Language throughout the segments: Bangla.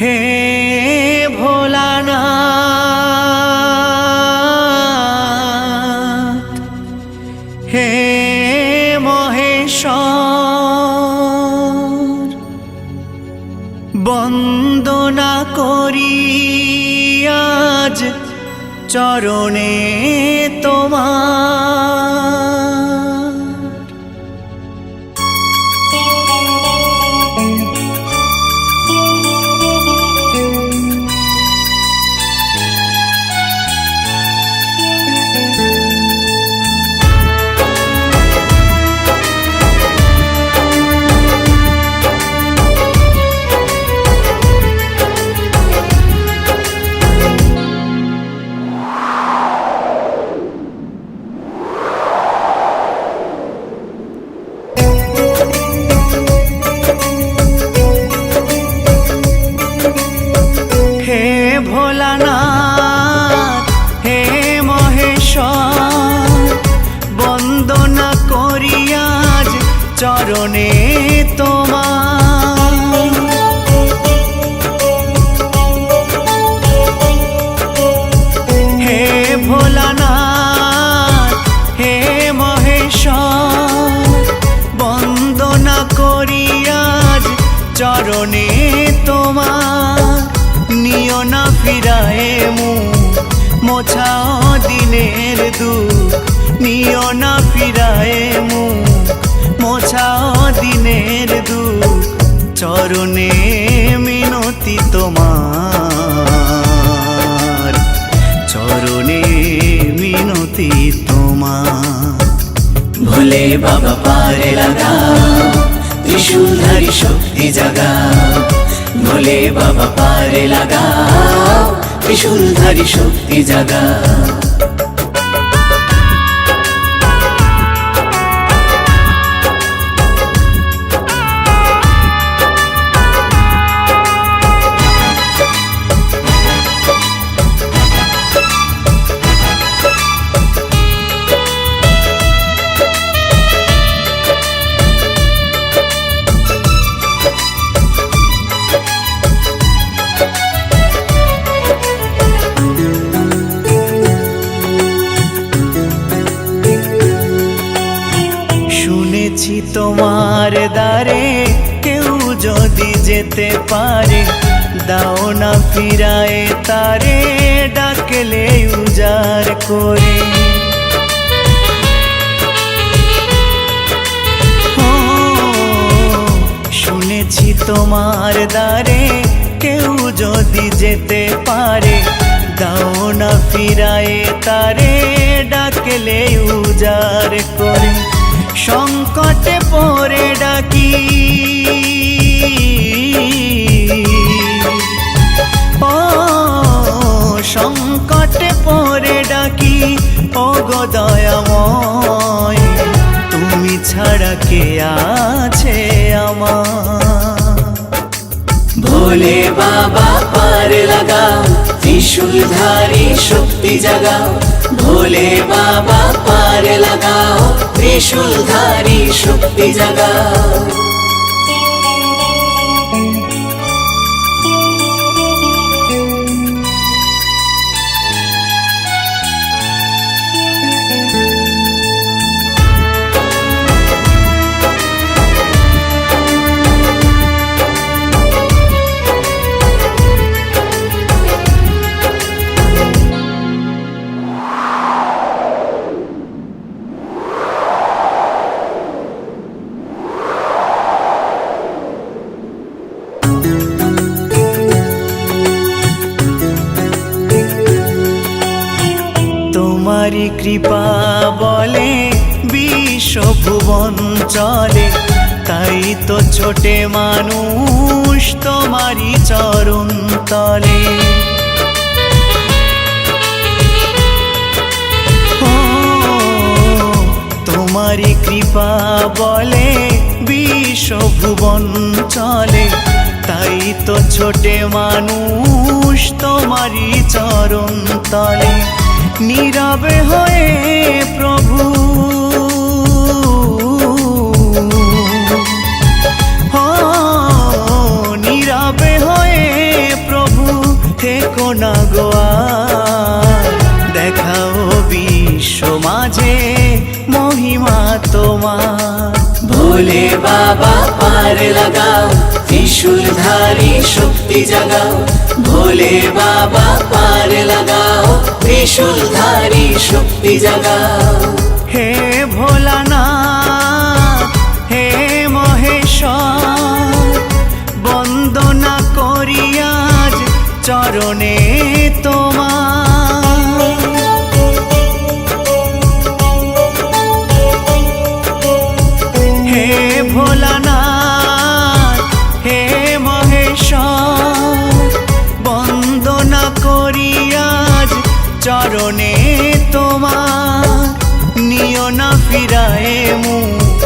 हे भोलानाथ हे महेश्वर बंदना करी आज चरणे तोमार भोलानाथ हे महेश्वर बंदना करी आज चरणे तोमार हे भोलानाथ हे महेश्वर बंदना करी आज चरणे तोमार नियो ना फिराए मुख मोछाओ दिनेर दुख नियो ना फिराए मुख मोछाओ दिनेर दुख चरणे मिनती तोमार चरणे मिनती तोमार भोले बाबा पारे लगाओ त्रिशूलधारी शक्ति जगाओ भोले बाबा पारे लगाओ त्रिशूलधारी शक्ति जगाओ তোমার দ্বারে কেউ যদি যেতে পারে দাও না ফিরায়ে তারে ডাকলে উজাড় করে শুনেছি তোমার দ্বারে কেউ যদি যেতে পারে দাও না ফিরায়ে তারে ডাকলে উজাড় করে সংকটে পড়ে ডাকি ও সংকটে পড়ে ডাকি ও গো দয়াময় তুমি ছাড়া কে আছে আমার ভোলে বাবা পার লাগাও त्रिशूलधारी शक्ति जगाओ भोले बाबा पार लगाओ त्रिशूलधारी शक्ति जगाओ तुम्हारी कृपा बोले विश्व भुवन चले ताई तो छोटे मानुष तुम्हारी चरण तले तुम्हारी कृपा बोले विश्व भुवन चले ताई तो छोटे मानुष तुम्हारी चरण तले নীরবে হয়ে প্রভু নীরবে হয়ে ভোলে বাবা পার লাগাও, ত্রিশূলধারী শক্তি জাগাও। ভোলে বাবা পার লাগাও, ত্রিশূলধারী শক্তি জাগাও। হে ভোলানাথ, হে মহেশ্বর, বন্দনা করি আজ চরণে তোমার। হে ভোলানাথ, হে মহেশ্বর, বন্দনা করি আজ চরণে তোমার। নিও না ফিরায়ে মুখ,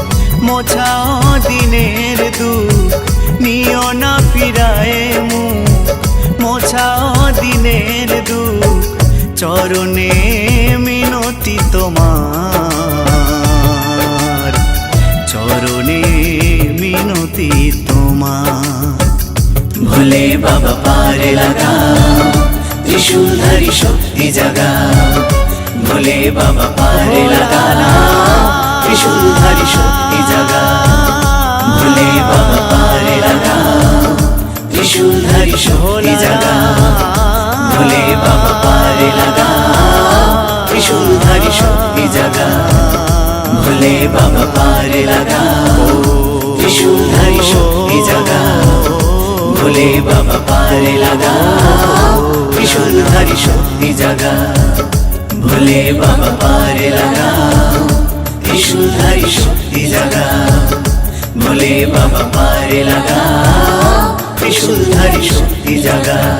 মোছাও দিনের দুঃখ। নিও না ফিরায়ে মুখ, মোছাও দিনের দুঃখ। চরণে মিনতি তোমার, চরণে মিনতি তোমার। ভোলে বাবা পার লাগাও, ত্রিশূলধারী শক্তি জাগাও। ভোলে বাবা পার লাগাও, ত্রিশূলধারী শক্তি জাগাও। ভোলে বাবা পার লাগাও, ত্রিশূলধারী শক্তি জাগাও। ভোলে বাবা পার লাগাও, ত্রিশূলধারী শক্তি জাগাও। ভোলে বাবা পার লাগাও, ত্রিশূলধারী শক্তি জাগাও। ভোলে বাবা পার লাগাও, ত্রিশূলধারী শক্তি জাগাও। ভোলে বাবা পার লাগাও, ত্রিশূলধারী শক্তি জাগাও। ভোলে বাবা পার লাগাও, ত্রিশূলধারী শক্তি জাগাও।